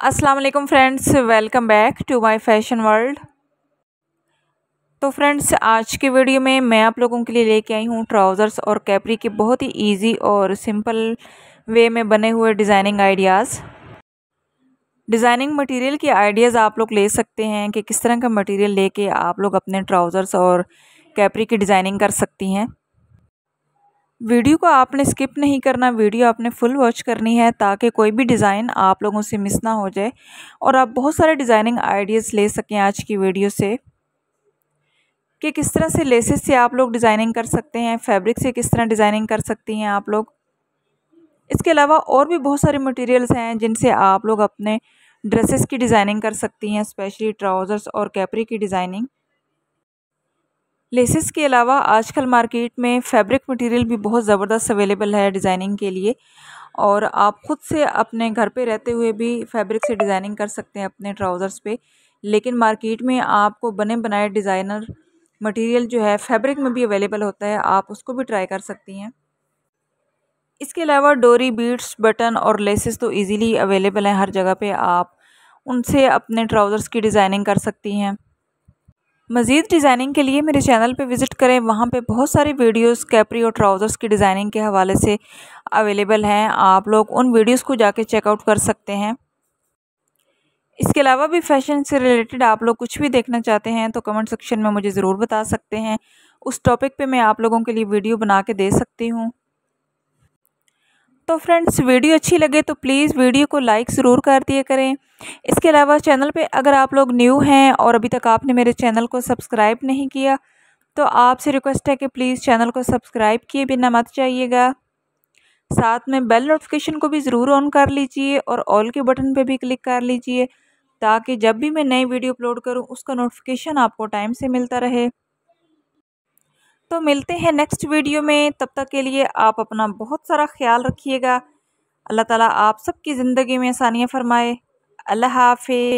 अस्सलाम वालेकुम friends, welcome back to my fashion world. तो फ्रेंड्स, आज के वीडियो में मैं आप लोगों के लिए लेके आई हूँ ट्राउज़र्स और कैपरी के बहुत ही इजी और सिंपल वे में बने हुए डिज़ाइनिंग आइडियाज़। डिज़ाइनिंग मटेरियल के आइडियाज़ आप लोग ले सकते हैं कि किस तरह का मटेरियल लेके आप लोग अपने ट्राउज़र्स और कैपरी की डिज़ाइनिंग कर सकती हैं। वीडियो को आपने स्किप नहीं करना, वीडियो आपने फुल वॉच करनी है ताकि कोई भी डिज़ाइन आप लोगों से मिस ना हो जाए और आप बहुत सारे डिज़ाइनिंग आइडियाज़ ले सकें आज की वीडियो से कि किस तरह से लेसेस से आप लोग डिज़ाइनिंग कर सकते हैं, फैब्रिक से किस तरह डिज़ाइनिंग कर सकती हैं आप लोग। इसके अलावा और भी बहुत सारे मटेरियल्स हैं जिनसे आप लोग अपने ड्रेसेस की डिज़ाइनिंग कर सकती हैं, स्पेशली ट्राउज़र्स और कैपरी की डिज़ाइनिंग। लेसेस के अलावा आजकल मार्केट में फैब्रिक मटेरियल भी बहुत ज़बरदस्त अवेलेबल है डिज़ाइनिंग के लिए, और आप ख़ुद से अपने घर पे रहते हुए भी फैब्रिक से डिज़ाइनिंग कर सकते हैं अपने ट्राउज़र्स पे। लेकिन मार्केट में आपको बने बनाए डिज़ाइनर मटेरियल जो है फैब्रिक में भी अवेलेबल होता है, आप उसको भी ट्राई कर सकती हैं। इसके अलावा डोरी, बीड्स, बटन और लेसेस तो इजीली अवेलेबल हैं हर जगह पे, आप उनसे अपने ट्राउज़र्स की डिज़ाइनिंग कर सकती हैं। मज़ीद डिज़ाइनिंग के लिए मेरे चैनल पे विज़िट करें, वहाँ पे बहुत सारी वीडियोस कैपरी और ट्राउज़र्स की डिज़ाइनिंग के हवाले से अवेलेबल हैं, आप लोग उन वीडियोस को जाके चेकआउट कर सकते हैं। इसके अलावा भी फ़ैशन से रिलेटेड आप लोग कुछ भी देखना चाहते हैं तो कमेंट सेक्शन में मुझे ज़रूर बता सकते हैं, उस टॉपिक पे मैं आप लोगों के लिए वीडियो बना के दे सकती हूँ। तो फ्रेंड्स, वीडियो अच्छी लगे तो प्लीज़ वीडियो को लाइक ज़रूर कर दिया करें। इसके अलावा चैनल पे अगर आप लोग न्यू हैं और अभी तक आपने मेरे चैनल को सब्सक्राइब नहीं किया तो आपसे रिक्वेस्ट है कि प्लीज़ चैनल को सब्सक्राइब किए बिना मत जाइएगा। साथ में बेल नोटिफिकेशन को भी ज़रूर ऑन कर लीजिए और ऑल के बटन पे भी क्लिक कर लीजिए ताकि जब भी मैं नई वीडियो अपलोड करूं उसका नोटिफिकेशन आपको टाइम से मिलता रहे। तो मिलते हैं नेक्स्ट वीडियो में, तब तक के लिए आप अपना बहुत सारा ख्याल रखिएगा। अल्लाह ताला आप सबकी ज़िंदगी में आसानियाँ फरमाए। अल्लाह हाफ़िज़।